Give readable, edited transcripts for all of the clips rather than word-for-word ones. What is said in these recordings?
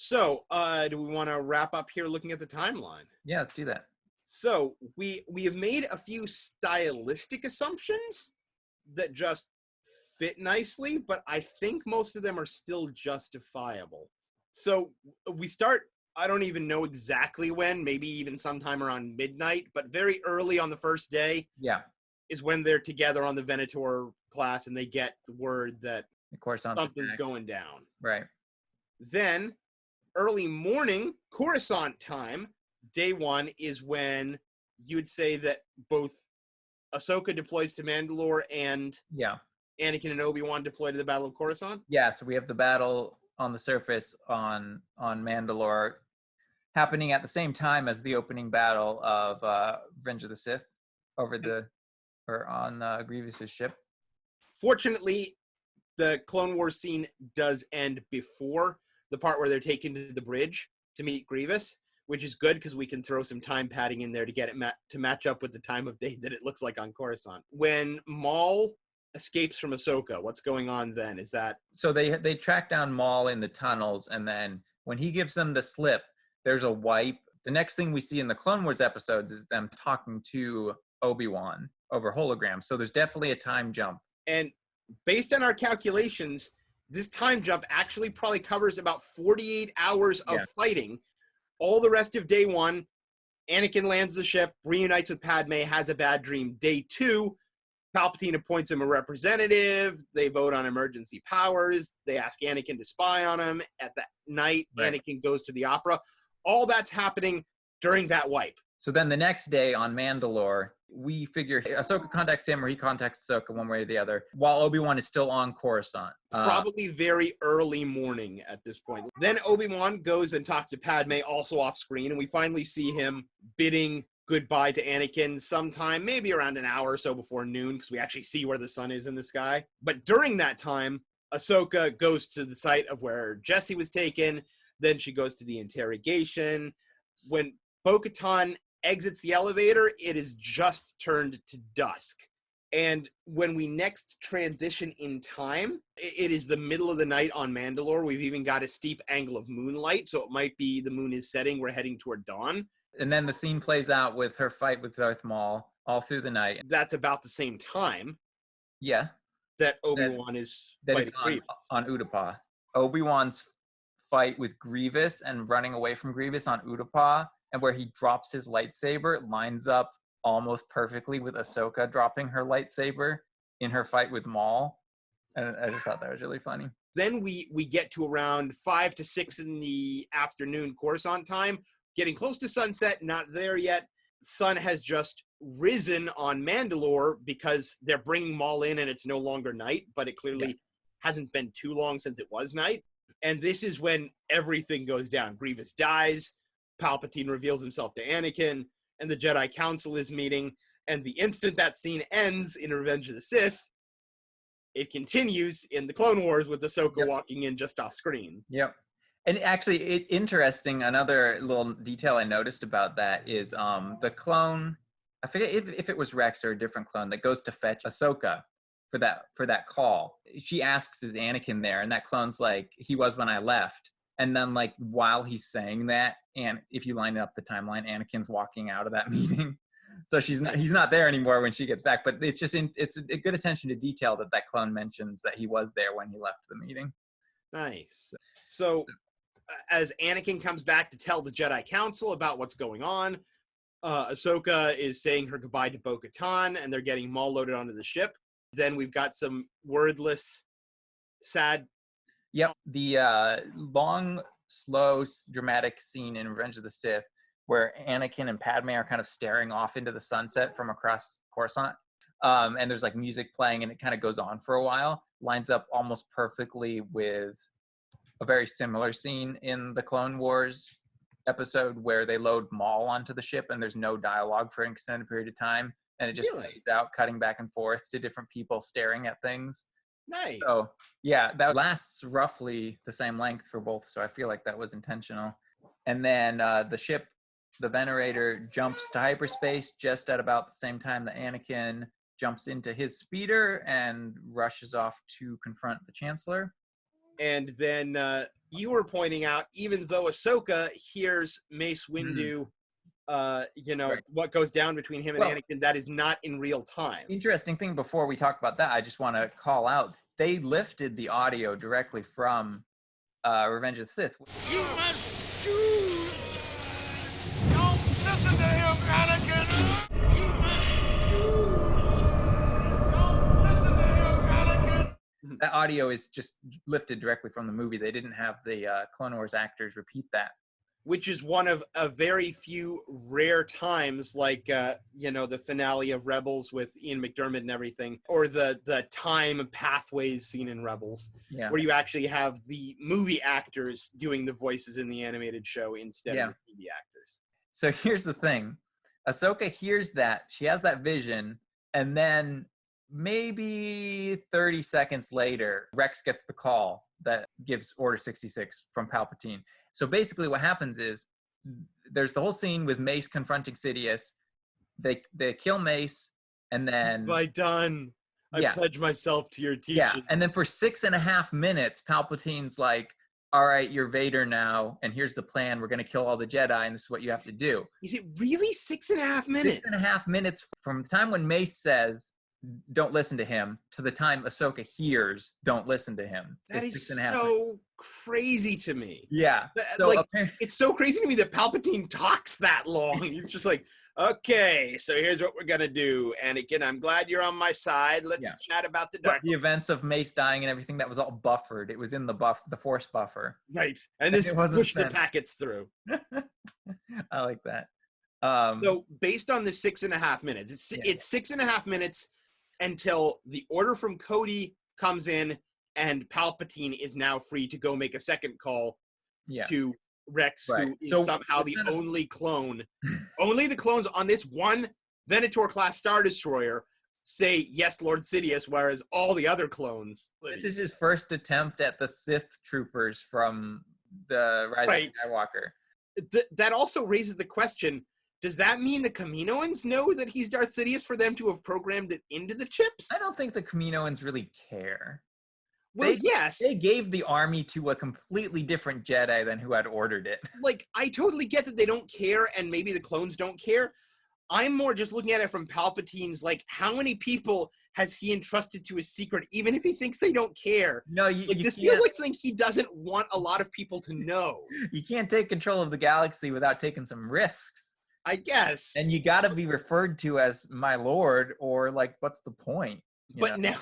So, do we want to wrap up here looking at the timeline? Yeah, let's do that. So, we have made a few stylistic assumptions that just fit nicely, but I think most of them are still justifiable. So, we start, I don't even know exactly when, maybe even sometime around midnight, but very early on the first day Yeah. is when they're together on the Venator class and they get the word that Of course, something's going down. Right. Then, early morning, Coruscant time, day one, is when you would say that both Ahsoka deploys to Mandalore and Yeah. Anakin and Obi-Wan deploy to the Battle of Coruscant. Yeah, so we have the battle on the surface on Mandalore happening at the same time as the opening battle of Revenge of the Sith on Grievous's ship. Fortunately, the Clone Wars scene does end before the part where they're taken to the bridge to meet Grievous, which is good because we can throw some time padding in there to get it to match up with the time of day that it looks like on Coruscant. When Maul escapes from Ahsoka, what's going on then? Is that so they track down Maul in the tunnels, and then when he gives them the slip, there's a wipe. The next thing we see in the Clone Wars episodes is them talking to Obi-Wan over hologram. So there's definitely a time jump. And based on our calculations, this time jump actually probably covers about 48 hours of fighting. All the rest of day one, Anakin lands the ship, reunites with Padme, has a bad dream. Day two, Palpatine appoints him a representative. They vote on emergency powers. They ask Anakin to spy on him. At that night, Anakin goes to the opera. All that's happening during that wipe. So then the next day on Mandalore, we figure Ahsoka contacts him or he contacts Ahsoka one way or the other, while Obi-Wan is still on Coruscant. Probably very early morning at this point. Then Obi-Wan goes and talks to Padme, also off screen, and we finally see him bidding goodbye to Anakin sometime, maybe around an hour or so before noon, because we actually see where the sun is in the sky. But during that time, Ahsoka goes to the site of where Jesse was taken. Then she goes to the interrogation. When Bo-Katan exits the elevator, it is just turned to dusk. And when we next transition in time, it is the middle of the night on Mandalore. We've even got a steep angle of moonlight, so it might be the moon is setting. We're heading toward dawn. And then the scene plays out with her fight with Darth Maul all through the night. That's about the same time. Yeah. That Obi-Wan is fighting Grievous. On Utapau. Obi-Wan's fight with Grievous and running away from Grievous on Utapau, and where he drops his lightsaber, lines up almost perfectly with Ahsoka dropping her lightsaber in her fight with Maul. And I just thought that was really funny. Then we get to around 5 to 6 in the afternoon Coruscant time, getting close to sunset, not there yet. Sun has just risen on Mandalore because they're bringing Maul in and it's no longer night, but it clearly hasn't been too long since it was night. And this is when everything goes down. Grievous dies, Palpatine reveals himself to Anakin, and the Jedi Council is meeting. And the instant that scene ends in Revenge of the Sith, it continues in the Clone Wars with Ahsoka walking in just off screen. Yep. And actually, it's interesting. Another little detail I noticed about that is the clone, I forget if it was Rex or a different clone, that goes to fetch Ahsoka for that call. She asks, is Anakin there? And that clone's like, he was when I left. And then, like, while he's saying that, and if you line up the timeline, Anakin's walking out of that meeting. So he's not there anymore when she gets back. But it's just it's a good attention to detail that clone mentions that he was there when he left the meeting. Nice. So as Anakin comes back to tell the Jedi Council about what's going on, Ahsoka is saying her goodbye to Bo-Katan, and they're getting Maul loaded onto the ship. Then we've got some wordless, sad. Yep. The long, slow, dramatic scene in Revenge of the Sith where Anakin and Padme are kind of staring off into the sunset from across Coruscant. And there's like music playing and it kind of goes on for a while, lines up almost perfectly with a very similar scene in the Clone Wars episode where they load Maul onto the ship and there's no dialogue for an extended period of time. And it just plays out, cutting back and forth to different people staring at things. Nice. So, yeah, that lasts roughly the same length for both. So I feel like that was intentional. And then the ship, the Venerator, jumps to hyperspace just at about the same time that Anakin jumps into his speeder and rushes off to confront the Chancellor. And then you were pointing out, even though Ahsoka hears Mace Mm, Windu, right. what goes down between him and Well, Anakin, that is not in real time. interesting thing before we talk about that, I just want to call out they lifted the audio directly from Revenge of the Sith. You must choose. Don't listen to him, Anakin. You must choose. Don't listen to him, Anakin. That audio is just lifted directly from the movie. They didn't have the Clone Wars actors repeat that. Which is one of a very few rare times, like the finale of Rebels with Ian McDermott and everything, or the time pathways scene in Rebels, Yeah. where you actually have the movie actors doing the voices in the animated show instead of the TV actors. So here's the thing. Ahsoka hears that. She has that vision. And then maybe 30 seconds later, Rex gets the call that gives Order 66 from Palpatine. So basically what happens is there's the whole scene with Mace confronting Sidious. They kill Mace, and then... By done. I pledge myself to your teaching. Yeah, and then for 6.5 minutes, Palpatine's like, all right, you're Vader now, and here's the plan. We're going to kill all the Jedi, and this is what you have to do. Is it really 6.5 minutes? 6.5 minutes from the time when Mace says, don't listen to him, to the time Ahsoka hears, don't listen to him. That is 6.5 minutes. so crazy to me. Yeah. So it's so crazy to me that Palpatine talks that long. He's just like, okay, so here's what we're going to do. Anakin, I'm glad you're on my side. Let's chat about the dark. The events of Mace dying and everything, that was all buffered. It was in the Force buffer. Right. And this pushed the packets through. I like that. So based on the 6.5 minutes, it's 6.5 minutes until the order from Cody comes in and Palpatine is now free to go make a second call to Rex, who is somehow the only clone. Only the clones on this one Venator-class Star Destroyer say, yes, Lord Sidious, whereas all the other clones... This is his first attempt at the Sith troopers from the Rise of Skywalker. That also raises the question, does that mean the Kaminoans know that he's Darth Sidious for them to have programmed it into the chips? I don't think the Kaminoans really care. Well, yes. They gave the army to a completely different Jedi than who had ordered it. Like, I totally get that they don't care, and maybe the clones don't care. I'm more just looking at it from Palpatine's, like, how many people has he entrusted to his secret, even if he thinks they don't care? No, this feels like something he doesn't want a lot of people to know. You can't take control of the galaxy without taking some risks. I guess. And you got to be referred to as my lord, or like, what's the point? But now,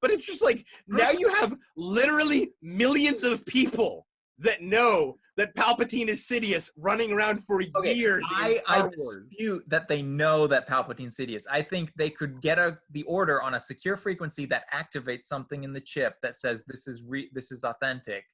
but it's just like, now you have literally millions of people that know that Palpatine is Sidious running around for years in Star Wars. I dispute that they know that Palpatine's Sidious. I think they could get the order on a secure frequency that activates something in the chip that says this is authentic,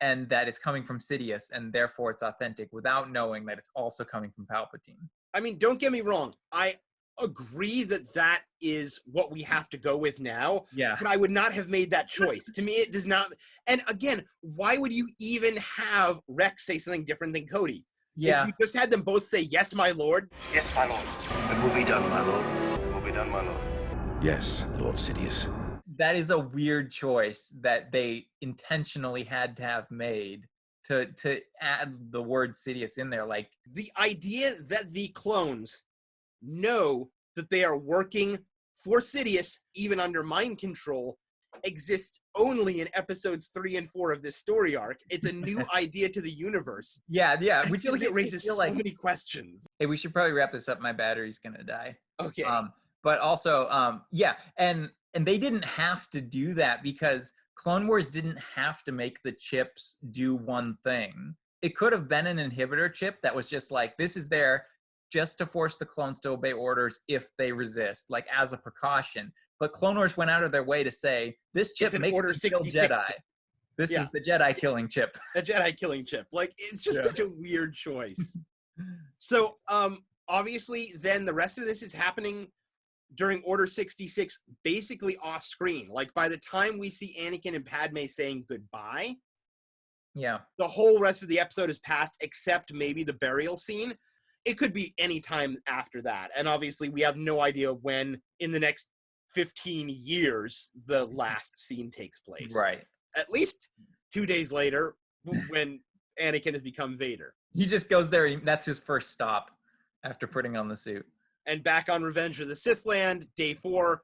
and that it's coming from Sidious, and therefore it's authentic, without knowing that it's also coming from Palpatine. I mean, don't get me wrong. I agree that is what we have to go with now. Yeah. But I would not have made that choice. To me, it does not. And again, why would you even have Rex say something different than Cody? Yeah. If you just had them both say, yes, my lord. Yes, my lord. It will be done, my lord. It will be done, my lord. Yes, Lord Sidious. That is a weird choice that they intentionally had to have made to add the word Sidious in there. Like, the idea that the clones know that they are working for Sidious, even under mind control, exists only in episodes 3 and 4 of this story arc. It's a new idea to the universe. Yeah. I feel like it raises so many questions. Hey, we should probably wrap this up. My battery's gonna die. Okay. But also, and they didn't have to do that because Clone Wars didn't have to make the chips do one thing. It could have been an inhibitor chip that was just like, this is there just to force the clones to obey orders if they resist, like as a precaution. But Clone Wars went out of their way to say, this chip makes them kill Jedi. This is the Jedi killing chip. The Jedi killing chip. Like, it's just such a weird choice. So, obviously, then the rest of this is happening during Order 66, basically off screen. Like, by the time we see Anakin and Padme saying goodbye, the whole rest of the episode is passed, except maybe the burial scene. It could be any time after that. And obviously, we have no idea when in the next 15 years the last scene takes place. Right. At least 2 days later, when Anakin has become Vader. He just goes there. That's his first stop after putting on the suit. And back on Revenge of the Sith land, day 4,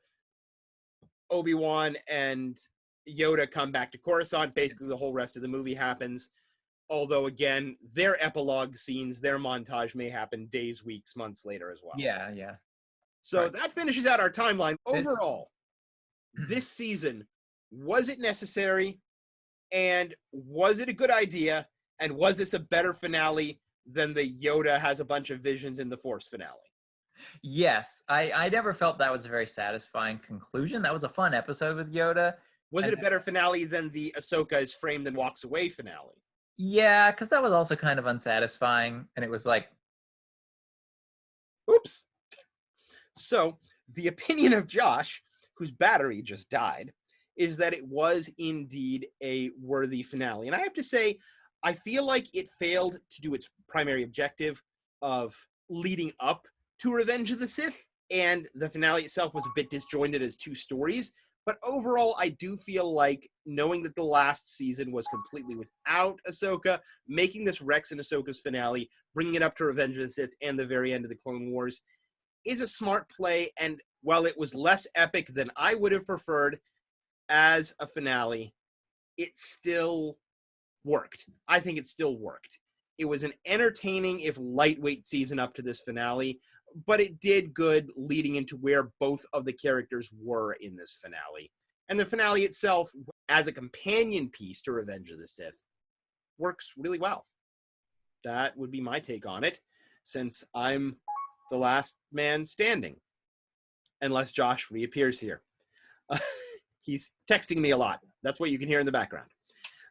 Obi-Wan and Yoda come back to Coruscant. Basically, the whole rest of the movie happens. Although, again, their epilogue scenes, their montage may happen days, weeks, months later as well. Yeah, yeah. So Right. that finishes out our timeline. Overall, this season, was it necessary? And was it a good idea? And was this a better finale than the Yoda has a bunch of visions in the Force finale? Yes, I never felt that was a very satisfying conclusion. That was a fun episode with Yoda. Was it a better finale than the Ahsoka is framed and walks away finale? Yeah, because that was also kind of unsatisfying. And it was like, Oops. So the opinion of Josh, whose battery just died, is that it was indeed a worthy finale. And I have to say, I feel like it failed to do its primary objective of leading up to Revenge of the Sith, and the finale itself was a bit disjointed as 2 stories. But overall, I do feel like knowing that the last season was completely without Ahsoka, making this Rex and Ahsoka's finale, bringing it up to Revenge of the Sith and the very end of the Clone Wars, is a smart play. And while it was less epic than I would have preferred as a finale, it still worked. I think it still worked. It was an entertaining, if lightweight, season up to this finale, but it did good leading into where both of the characters were in this finale. And the finale itself, as a companion piece to Revenge of the Sith, works really well. That would be my take on it, since I'm the last man standing. Unless Josh reappears here. He's texting me a lot. That's what you can hear in the background.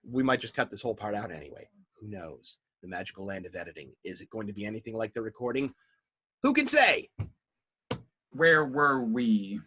We might just cut this whole part out anyway. Who knows? The magical land of editing. Is it going to be anything like the recording? Who can say? Where were we?